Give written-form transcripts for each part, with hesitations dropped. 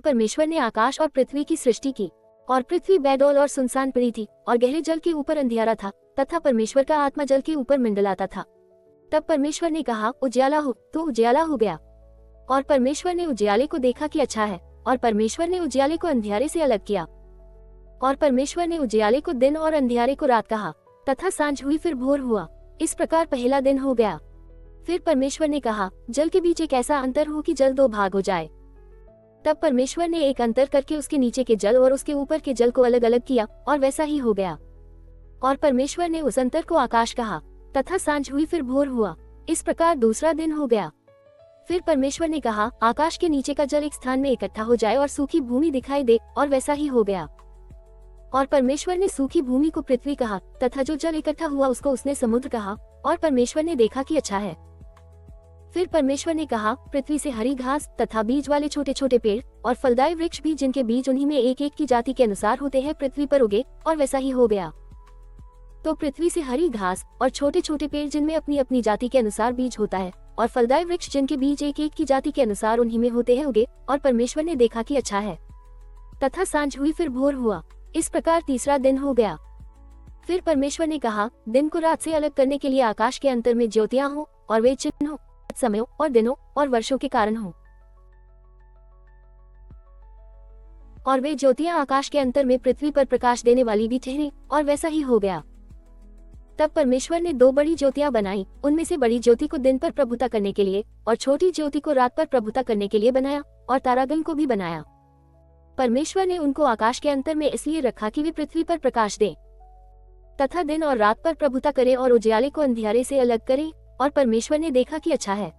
परमेश्वर ने आकाश और पृथ्वी की सृष्टि की, और पृथ्वी बेडौल और सुनसान पड़ी थी, और गहरे जल के ऊपर अंधियारा था, तथा परमेश्वर का आत्मा जल के ऊपर मंडलाता था। तब परमेश्वर ने कहा, उजियाला हो, तो उजियाला हो गया। और परमेश्वर ने उजियाले को देखा कि अच्छा है, और परमेश्वर ने उजियाले को अंधियारे से अलग किया। और परमेश्वर ने उजियाले को दिन और अंधियारे को रात कहा, तथा सांझ हुई फिर भोर हुआ। इस प्रकार पहला दिन हो गया। फिर परमेश्वर ने कहा, जल के बीच एक ऐसा अंतर हो कि जल दो भाग हो जाए। तब परमेश्वर ने एक अंतर करके उसके नीचे के जल और उसके ऊपर के जल को अलग अलग किया, और वैसा ही हो गया। और परमेश्वर ने उस अंतर को आकाश कहा, तथा सांझ हुई फिर भोर हुआ। इस प्रकार दूसरा दिन हो गया। फिर परमेश्वर ने कहा, आकाश के नीचे का जल एक स्थान में इकट्ठा हो जाए और सूखी भूमि दिखाई दे, और वैसा ही हो गया। और परमेश्वर ने सूखी भूमि को पृथ्वी कहा, तथा जो जल इकट्ठा हुआ उसको उसने समुद्र कहा। और परमेश्वर ने देखा कि अच्छा है। फिर परमेश्वर ने कहा, पृथ्वी से हरी घास तथा बीज वाले छोटे छोटे पेड़ और फलदायी वृक्ष भी, जिनके बीज उन्हीं में एक एक की जाति के अनुसार होते हैं, पृथ्वी पर उगे, और वैसा ही हो गया। तो पृथ्वी से हरी घास और छोटे छोटे पेड़ जिनमें अपनी अपनी जाति के अनुसार बीज होता है, और फलदायी वृक्ष जिनके बीज एक एक की जाति के अनुसार उन्हीं में होते हैं, उगे। और परमेश्वर ने देखा कि अच्छा है। तथा सांझ हुई फिर भोर हुआ। इस प्रकार तीसरा दिन हो गया। फिर परमेश्वर ने कहा, दिन को रात से अलग करने के लिए आकाश के अंतर में ज्योतियां हो, और वे चिन्हों, समयों और दिनों और वर्षों के कारण हो। और वे ज्योतियां आकाश के अंतर में पृथ्वी पर प्रकाश देने वाली भी ठहरी, और वैसा ही हो गया। तब परमेश्वर ने दो बड़ी ज्योतियां बनाई। उनमें से बड़ी ज्योति को दिन पर प्रभुता करने के लिए, और छोटी ज्योति को रात पर प्रभुता करने के लिए बनाया, और तारागण को भी बनाया। परमेश्वर ने उनको आकाश के अंतर में इसलिए रखा कि वे पृथ्वी पर प्रकाश दें, तथा दिन और रात पर प्रभुता करे, और उजियाले को अंधियारे से अलग करे। और परमेश्वर ने देखा कि अच्छा है।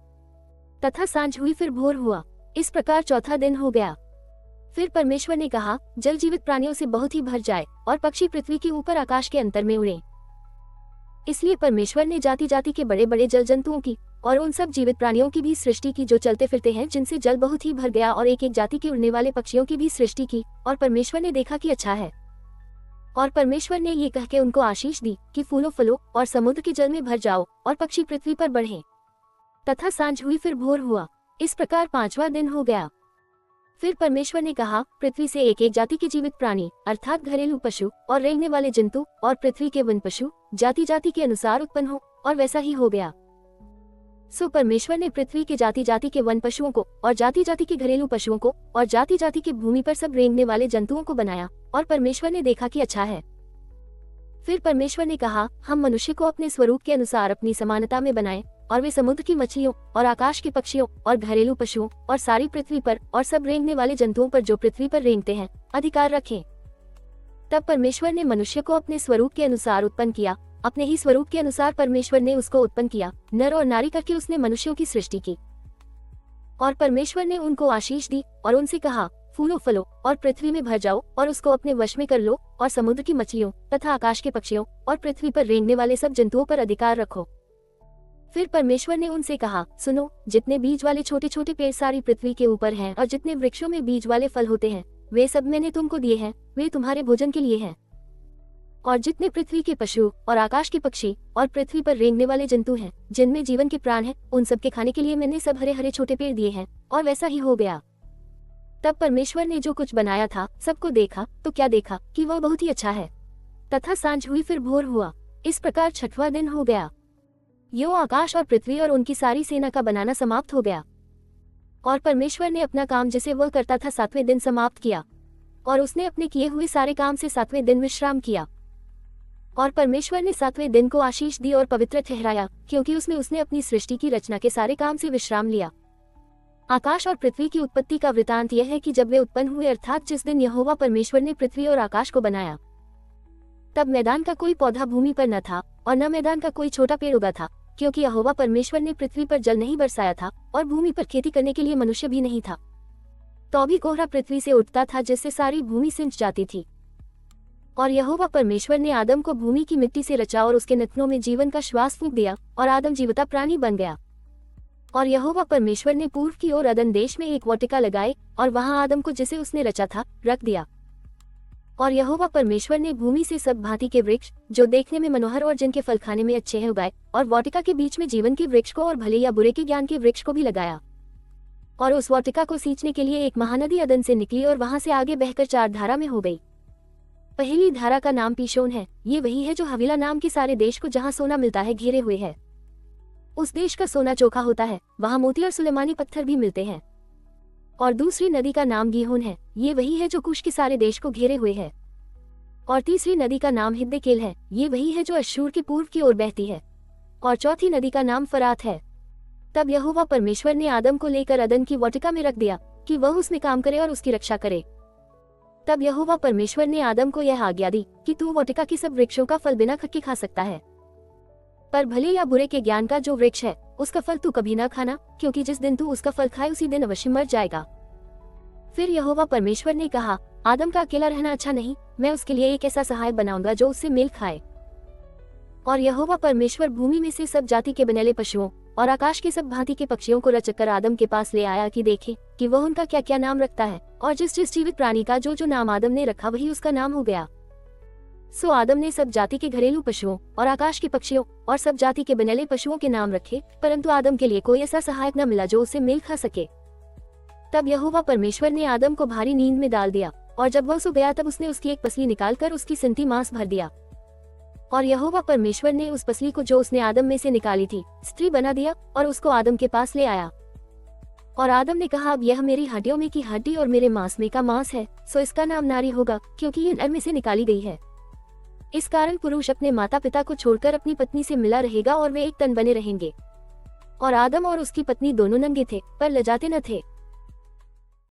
तथा सांझ हुई फिर भोर हुआ। इस प्रकार चौथा दिन हो गया। फिर परमेश्वर ने कहा, जल जीवित प्राणियों से बहुत ही भर जाए, और पक्षी पृथ्वी के ऊपर आकाश के अंतर में उड़े। इसलिए परमेश्वर ने जाति जाति के बड़े बड़े जल जंतुओं की और उन सब जीवित प्राणियों की भी सृष्टि की, जो चलते फिरते हैं, जिनसे जल बहुत ही भर गया, और एक एक जाति के उड़ने वाले पक्षियों की भी सृष्टि की। और परमेश्वर ने देखा कि अच्छा है। और परमेश्वर ने ये कह के उनको आशीष दी कि फूलो फलो और समुद्र के जल में भर जाओ, और पक्षी पृथ्वी पर बढ़े। तथा सांझ हुई फिर भोर हुआ। इस प्रकार पांचवा दिन हो गया। फिर परमेश्वर ने कहा, पृथ्वी से एक एक जाति के जीवित प्राणी, अर्थात घरेलू पशु और रेंगने वाले जंतु, और पृथ्वी के वन पशु जाति जाति के अनुसार उत्पन्न हो। और वैसा ही हो गया। सो परमेश्वर ने पृथ्वी के जाति जाति के वन पशुओं को, और जाति जाति के घरेलू पशुओं को, और जाति जाति के भूमि पर सब रेंगने वाले जंतुओं को बनाया। और परमेश्वर ने देखा कि अच्छा है। फिर परमेश्वर ने कहा, हम मनुष्य को अपने स्वरूप के अनुसार अपनी समानता में बनाएं, और वे समुद्र की मछलियों और आकाश के पक्षियों और घरेलू पशुओं और सारी पृथ्वी पर और सब रेंगने वाले जंतुओं पर, जो पृथ्वी पर रेंगते हैं, अधिकार रखें। तब परमेश्वर ने मनुष्य को अपने स्वरूप के अनुसार उत्पन्न किया। अपने ही स्वरूप के अनुसार परमेश्वर ने उसको उत्पन्न किया, नर और नारी करके उसने मनुष्यों की सृष्टि की। और परमेश्वर ने उनको आशीष दी, और उनसे कहा, फूलो फलो और पृथ्वी में भर जाओ, और उसको अपने वश में कर लो, और समुद्र की मछलियों तथा आकाश के पक्षियों और पृथ्वी पर रेंगने वाले सब जंतुओं पर अधिकार रखो। फिर परमेश्वर ने उनसे कहा, सुनो, जितने बीज वाले छोटे छोटे पेड़ सारी पृथ्वी के ऊपर हैं, और जितने वृक्षों में बीज वाले फल होते हैं, वे सब मैंने तुमको दिए हैं, वे तुम्हारे भोजन के लिए हैं। और जितने पृथ्वी के पशु और आकाश के पक्षी और पृथ्वी पर रेंगने वाले जंतु हैं, जिनमें जीवन के प्राण हैं, उन सब के खाने के लिए मैंने सब हरे हरे छोटे पेड़ दिए हैं। और वैसा ही हो गया। तब परमेश्वर ने जो कुछ बनाया था सबको देखा, तो क्या देखा कि वह बहुत ही अच्छा है। तथा सांझ हुई फिर भोर हुआ। इस प्रकार छठवां दिन हो गया। यो आकाश और पृथ्वी और उनकी सारी सेना का बनाना समाप्त हो गया। और परमेश्वर ने अपना काम जैसे वह करता था सातवें दिन समाप्त किया, और उसने अपने किए हुए सारे काम से सातवें दिन विश्राम किया। और परमेश्वर ने सातवें दिन को आशीष दी और पवित्र ठहराया, क्योंकि उसमें उसने अपनी सृष्टि की रचना के सारे काम से विश्राम लिया। आकाश और पृथ्वी की उत्पत्ति का वृतांत यह है कि जब वे उत्पन्न हुए, अर्थात जिस दिन यहोवा परमेश्वर ने पृथ्वी और आकाश को बनाया, तब मैदान का कोई पौधा भूमि पर न था, और न मैदान का कोई छोटा पेड़ उगा था, क्योंकि यहोवा परमेश्वर ने पृथ्वी पर जल नहीं बरसाया था, और भूमि पर खेती करने के लिए मनुष्य भी नहीं था। तो भी कोहरा पृथ्वी से उठता था, जिससे सारी भूमि सिंच जाती थी। और यहोवा परमेश्वर ने आदम को भूमि की मिट्टी से रचा, और उसके नथनों में जीवन का श्वास फूंक दिया, और आदम जीवता प्राणी बन गया। और यहोवा परमेश्वर ने पूर्व की ओर अदन देश में एक वाटिका लगाई, और वहां आदम को जिसे उसने रचा था रख दिया। और यहोवा परमेश्वर ने भूमि से सब भांति के वृक्ष, जो देखने में मनोहर और जिनके फल खाने में अच्छे हैं, उगाए, और वाटिका के बीच में जीवन के वृक्ष को और भले या बुरे के ज्ञान के वृक्ष को भी लगाया। और उस वाटिका को सींचने के लिए एक महानदी अदन से निकली और वहां से आगे बहकर 4 धारा में हो गई। पहली धारा का नाम पीशोन है। ये वही है जो हवीला नाम के सारे देश को जहाँ सोना मिलता है घेरे हुए है। उस देश का सोना चोखा होता है, वहाँ मोती और सुलेमानी पत्थर भी मिलते हैं। और दूसरी नदी का नाम गीहोन है। ये वही है जो कुश के सारे देश को घेरे हुए है। और तीसरी नदी का नाम हिद्देकेल है। ये वही है जो अश्शूर के पूर्व की ओर बहती है। और चौथी नदी का नाम फरात है। तब यहोवा परमेश्वर ने आदम को लेकर अदन की वाटिका में रख दिया कि वह उसमें काम करे और उसकी रक्षा करे। तब यहोवा परमेश्वर ने आदम को यह आज्ञा दी कि तू वाटिका की सब वृक्षों का फल बिना खटके खा सकता है, पर भले या बुरे के ज्ञान का जो वृक्ष है उसका फल तू कभी ना खाना, क्योंकि जिस दिन तू उसका फल खाए उसी दिन अवश्य मर जाएगा। फिर यहोवा परमेश्वर ने कहा, आदम का अकेला रहना अच्छा नहीं, मैं उसके लिए एक ऐसा सहायक बनाऊंगा जो उससे मेल खाए। और यहोवा परमेश्वर भूमि में से सब जाति के बनेले पशुओं और आकाश के सब भांति के पक्षियों को रचकर आदम के पास ले आया कि देखे कि वह उनका क्या क्या नाम रखता है। और जिस जिस जीवित प्राणी का जो जो नाम आदम ने रखा वही उसका नाम हो गया। सो आदम ने सब जाति के घरेलू पशुओं और आकाश के पक्षियों और सब जाति के बनेले पशुओं के नाम रखे, परंतु आदम के लिए कोई ऐसा सहायक न मिला जो उससे मेल खा सके। तब यहोवा परमेश्वर ने आदम को भारी नींद में डाल दिया, और जब वह सो गया तब उसने उसकी एक पसली निकालकर उसकी सिंती मांस भर दिया। और यहोवा परमेश्वर ने उस पसली को जो उसने आदम में से निकाली थी स्त्री बना दिया और उसको आदम के पास ले आया। और आदम ने कहा, अब यह मेरी हड्डियों में की हड्डी और मेरे मांस में का मांस है, सो इसका नाम नारी होगा, क्योंकि ये नर में से निकाली गई है। इस कारण पुरुष अपने माता पिता को छोड़कर अपनी पत्नी से मिला रहेगा और वे एक तन बने रहेंगे। और आदम और उसकी पत्नी दोनों नंगे थे, पर लजाते न थे।